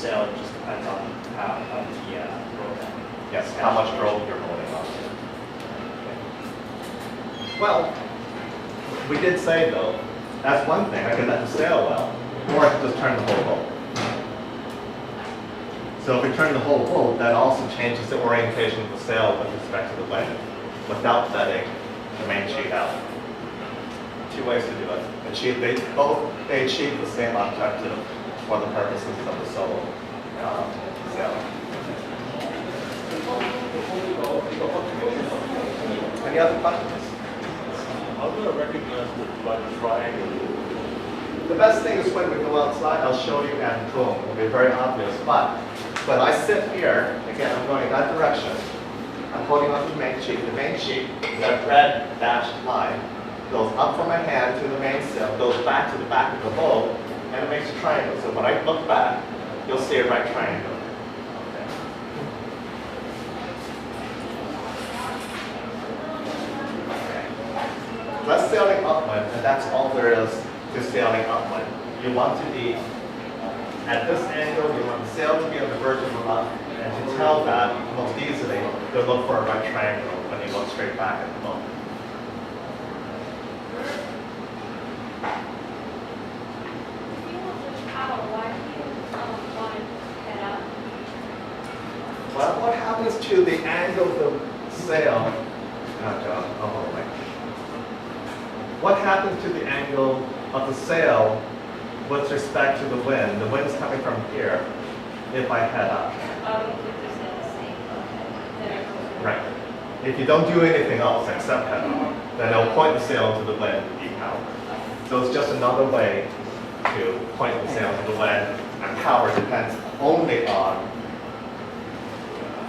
sail just depends on how the rope. Yes, how much rope you're holding on to. Well, we did say though, that's one thing, I can let it sail well, or I can just turn the whole boat. So if we turn the whole boat, that also changes the orientation of the sail with respect to the wind, without letting the main sheet out. Two ways to do it. They achieve the same objective for the purposes of the solo sailing. Any other questions? How do I recognize the triangle? The best thing is when we go outside, I'll show you, and boom, it'll be very obvious. But when I sit here, again, I'm going that direction. I'm holding on to the main sheet. The main sheet, that red dashed line, goes up from my hand to the mainsail, goes back to the back of the boat, and it makes a triangle. So when I look back, you'll see a right triangle. That's sailing upwind, and that's all there is to sailing upwind. You want to be at this angle, you want the sail to be on the verge of the up, and to tell that most easily, you'll look for a right triangle when you look straight back at the boat. Well, what happens to the angle of the sail? What happens to the angle of the sail with respect to the wind? The wind's coming from here if I head up. Right. If you don't do anything else except head up, then it'll point the sail to the wind and be power. So it's just another way to point the sail to the wind, and power depends only on,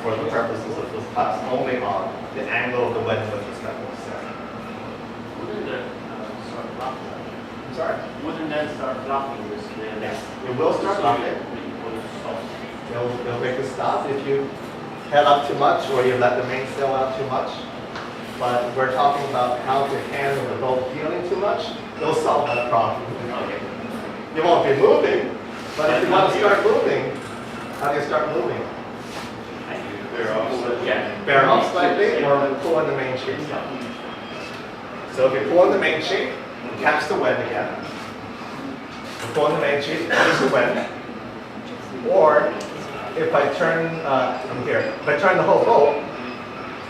for the purposes of this class, only on the angle of the wind with respect to the sail. Wouldn't that start blocking? I'm sorry? Wouldn't that start blocking this? Yes, it will start blocking. It'll make it stop if you head up too much or you let the mainsail out too much. But we're talking about how to handle the boat feeling too much. It'll solve that problem. You won't be moving, but if you want to start moving, how do you start moving? Bear off slightly or pull on the main sheet. So if you pull on the main sheet, catch the wind again. You pull on the main sheet, catch the wind. Or if I turn from here, if I turn the whole boat,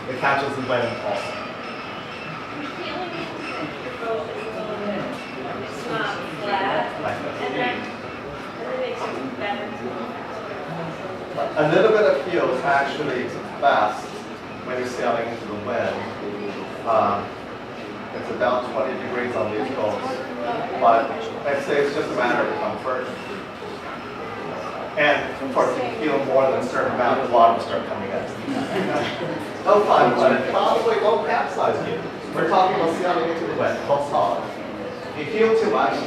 it catches the wind also. A little bit of feel is actually fast when you're sailing into the wind. It's about 20 degrees on these boats, but I'd say it's just a matter of comfort. And of course, if you feel more than a certain amount, the water will start coming in. No fun, but it probably won't capsize you. We're talking about sailing into the wind, don't solve. If you feel too much,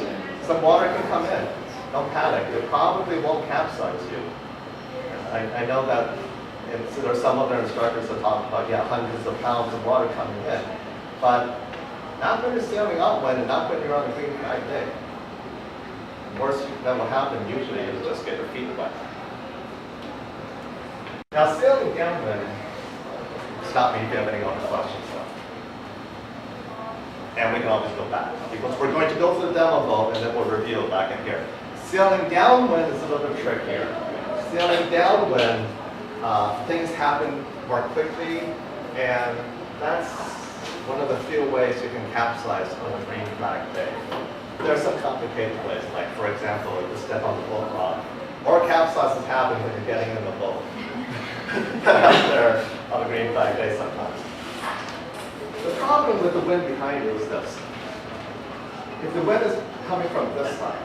some water can come in. Don't panic. It probably won't capsize you. I know that there are some other instructors that talk about, yeah, hundreds of pounds of water coming in. But not when you're sailing upwind and not when you're on a green flag day. The worst that will happen usually is just get your feet wet. Now sailing downwind, stop me if you have any other questions though. And we can always go back, because we're going to go to the demo boat and then we'll review it back in here. Sailing downwind is a little bit trickier. Sailing downwind, things happen more quickly, and that's one of the few ways you can capsize on a green flag day. There are some complicated ways, like for example, if you step on the boat rock, more capsizes happen when you're getting in the boat out there on a green flag day sometimes. The problem with the wind behind you is this. If the wind is coming from this side,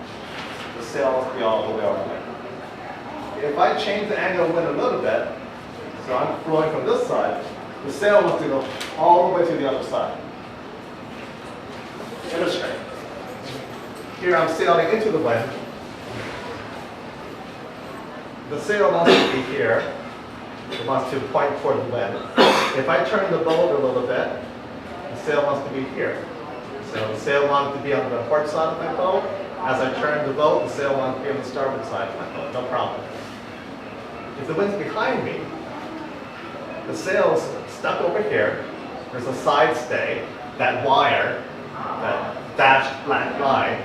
the sail must be all the way over there. If I change the angle of wind a little bit, so I'm blowing from this side, the sail must go all the way to the other side. Illustrate. Here I'm sailing into the wind. The sail wants to be here. It wants to point toward the wind. If I turn the boat a little bit, the sail wants to be here. So the sail wants to be on the port side of my boat. As I turn the boat, the sail wants to be on the starboard side of my boat. No problem. If the wind's behind me, the sail's stuck over here. There's a side stay, that wire, that dashed black line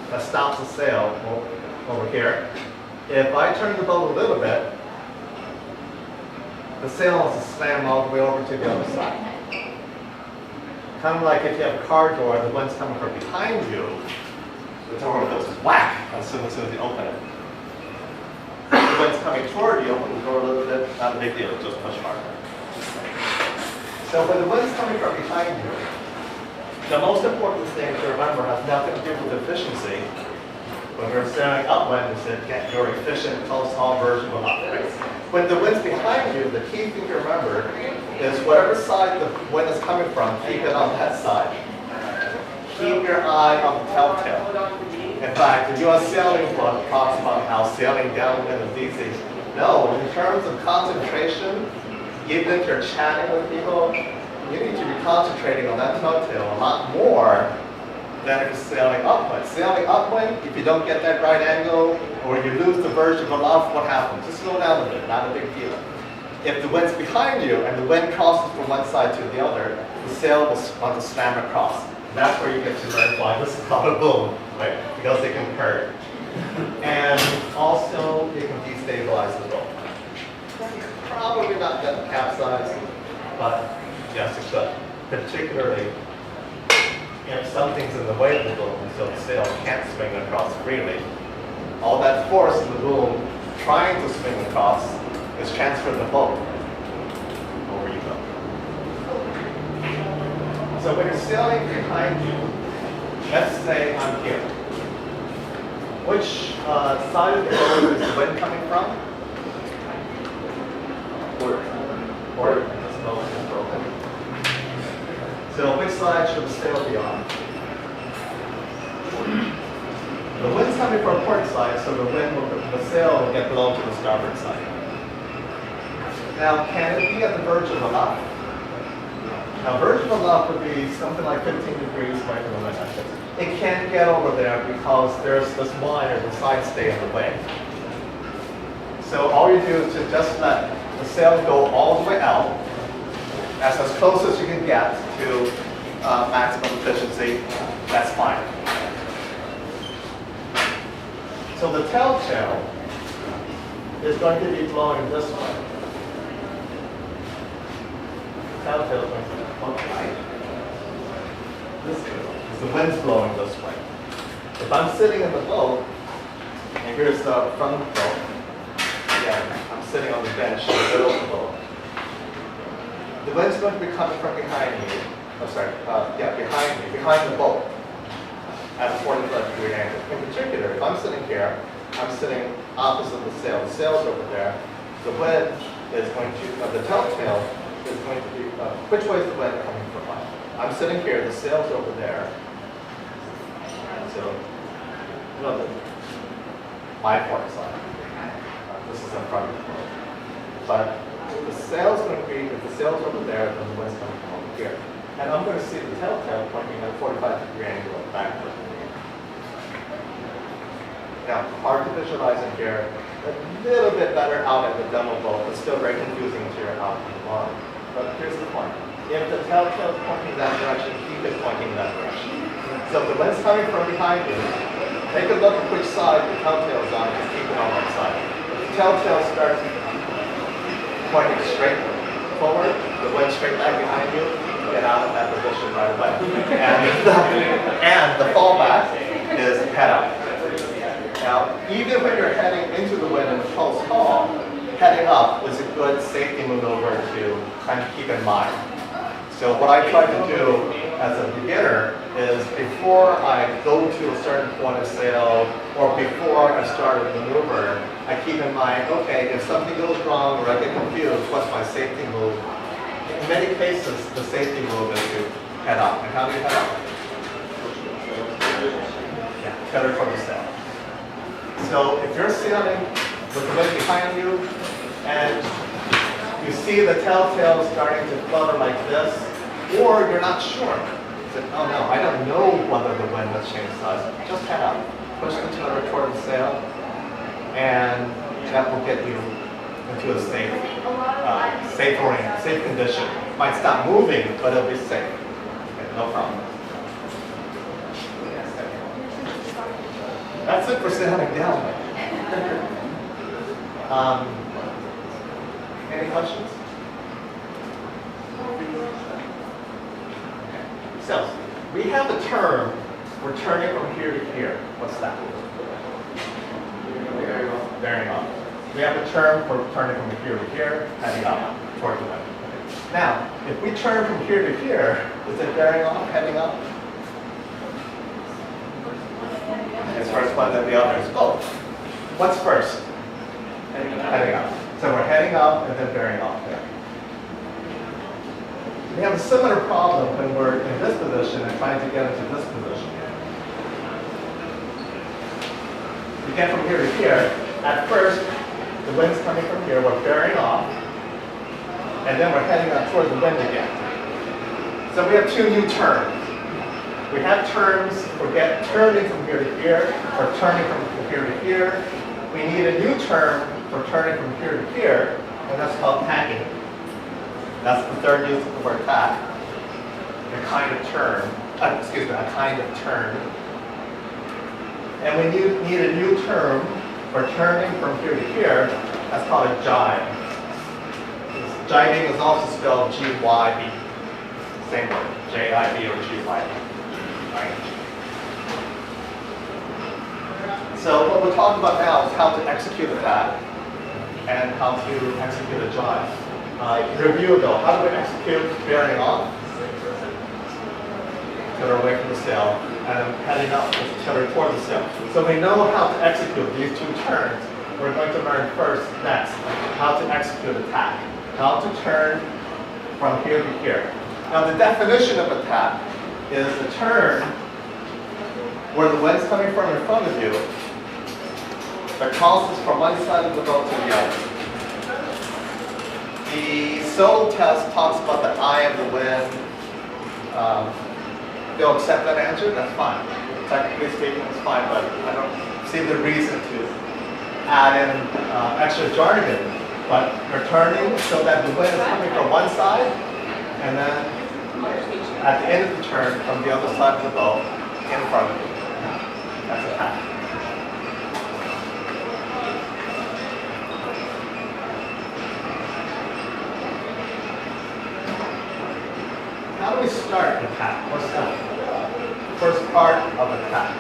that stops the sail over here. If I turn the boat a little bit, the sail has to slam all the way over to the other side. Kind of like if you have a car door, the wind's coming from behind you, the door goes whack as soon as you open it. If the wind's coming toward you, open the door a little bit, not a big deal, just push harder. So when the wind's coming from behind you, the most important thing to remember has nothing to do with efficiency. When we're sailing upwind, is to get your efficient close haul version of upwind. When the wind's behind you, the key thing to remember is whatever side the wind is coming from, keep it on that side. Keep your eye on the telltale. In fact, the US sailing book talks about how sailing downwind is easy. No, in terms of concentration, even if you're chatting with people, you need to be concentrating on that telltale a lot more than if you're sailing upwind. Sailing upwind, if you don't get that right angle, or you lose the verge of aloft, what happens? Just slow down a bit, not a big deal. If the wind's behind you and the wind crosses from one side to the other, the sail will want to slam across. And that's where you get to learn why this is called a boom, right? Because they can hurt. And also, you can destabilize the boat. Probably not get capsized, but yes, it could. Particularly if something's in the way of the boom, so the sail can't swing across freely. All that force in the boom trying to swing across is transferred the boat. Over you go. So when you're sailing behind you, let's say I'm here. Which side of the boat is the wind coming from? Port. This boat is broken. So which side should the sail be on? The wind's coming from port side, so the sail will get blown to the starboard side. Now, can it be at the verge of aloft? Now, verge of aloft would be something like 15 degrees right from the wind axis. It can't get over there because there's this wire, the side stay in the way. So all you do is to just let the sail go all the way out, as close as you can get to maximum efficiency. That's fine. So the telltale is going to be blowing this way. The telltale is going to be blowing right this way, because the wind's blowing this way. If I'm sitting in the boat, and here's the front of the boat, again, I'm sitting on the bench in the middle of the boat. The wind's going to be coming from behind me. Behind me, behind the boat, at a 45-degree angle. In particular, if I'm sitting here, I'm sitting opposite the sail. The sail's over there. The wind is going to, the telltale is going to be, which way is the wind coming from? I'm sitting here, the sail's over there. So, my port side. This is in front of the boat. But the sail's going to be, if the sail's over there, then the wind's coming from over here. And I'm going to see the telltale pointing at a 45-degree angle backward. Now, hard to visualize in here. A little bit better out at the demo boat, but still very confusing if you're out in the water. But here's the point. If the telltale is pointing that direction, keep it pointing that direction. So if the wind's coming from behind you, take a look at which side the telltale is on, and keep it on that side. If the telltale starts pointing straight forward, the wind straight back behind you, get out of that position right away. And the fallback is head up. Now, even when you're heading into the wind in the close haul, heading up is a good safety maneuver to kind of keep in mind. So what I try to do as a beginner is before I go to a certain point of sail or before I start a maneuver, I keep in mind, okay, if something goes wrong or I get confused, what's my safety move? In many cases, the safety move is to head up. And how do you head up? Yeah, head from the sail. So if you're sailing with the wind behind you and you see the telltale starting to flutter like this, or you're not sure, you say, oh no, I don't know whether the wind has changed size, just head up, push the tiller toward the sail, and that will get you into a safe condition. Might stop moving, but it'll be safe. Okay, no problem. That's it for settling down. Any questions? So, we have a term, we're turning from here to here. What's that? Bearing off. We have a term for turning from here to here, heading up toward the wind. Now, if we turn from here to here, is it bearing off, heading up? As far as one than the other is both. What's first? Heading up. So we're heading up and then bearing off there. We have a similar problem when we're in this position and trying to get into this position. We get from here to here. At first, the wind's coming from here, we're bearing off, and then we're heading up toward the wind again. So we have two new terms. We have terms for turning from here to here, or turning from here to here. We need a new term for turning from here to here, and that's called tacking. That's the third use of the word tack. A kind of turn, a kind of turn. And we need a new term for turning from here to here. That's called a jibe. Jibing is also spelled G-Y-B. Same word, J-I-B or G-Y-B. Right? So what we'll talk about now is how to execute a tack and how to execute a jibe. Review though, how do we execute bearing off? Tiller away from the sail, and then heading up with tiller toward the sail. So we know how to execute these two turns. We're going to learn next, how to execute a tack. How to turn from here to here. Now the definition of a tack is a turn where the wind's coming from in front of you that crosses from one side of the boat to the other. The solo test talks about the eye of the wind. They'll accept that answer, that's fine. Technically speaking, it's fine, but I don't see the reason to add in extra jargon. But you're turning so that the wind is coming from one side, and then at the end of the turn, from the other side of the boat, in front of you. That's a tack. How do we start a tack? What's that? First part of a tack.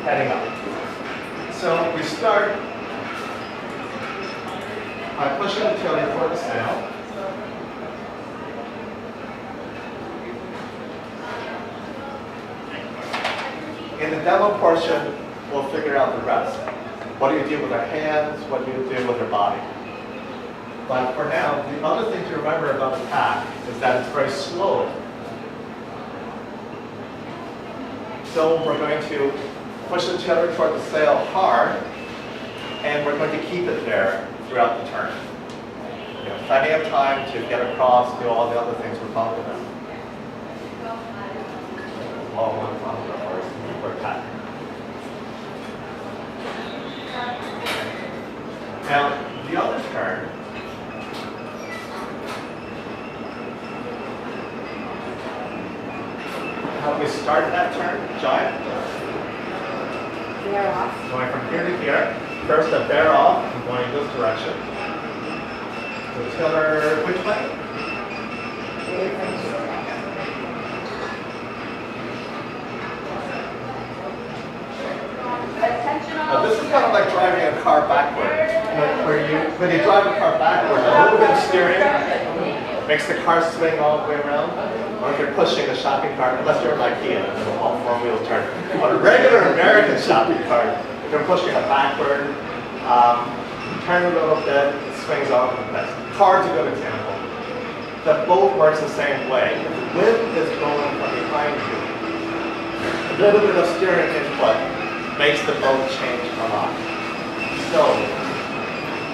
Heading up. So we start by pushing the tiller toward the sail. In the demo portion, we'll figure out the rest. What do you do with our hands? What do you do with your body? But for now, the other thing to remember about the tack is that it's very slow. So we're going to push the tiller toward the sail hard, and we're going to keep it there throughout the turn. You have plenty of time to get across, do all the other things we're talking about. All one talking about first, for tack. Now, the other turn, how do we start that turn? Jibe? Bear off. Going from here to here. First a bear off, and going this direction. The tiller, which way? Now this is kind of like driving a car backward. When you drive a car backward, a little bit of steering makes the car swing all the way around. Or if you're pushing a shopping cart, unless you're an IKEA, it's all four-wheel turn. But a regular American shopping cart, if you're pushing it backward, turn a little bit, it swings off in the place. Car's a good example. The boat works the same way. If the wind is blowing from behind you, a little bit of steering input makes the boat change a lot. So,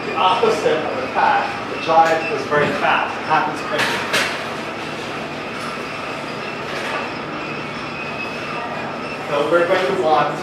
the opposite of the tack, the jibe is very fast. It happens quickly. So we're going to want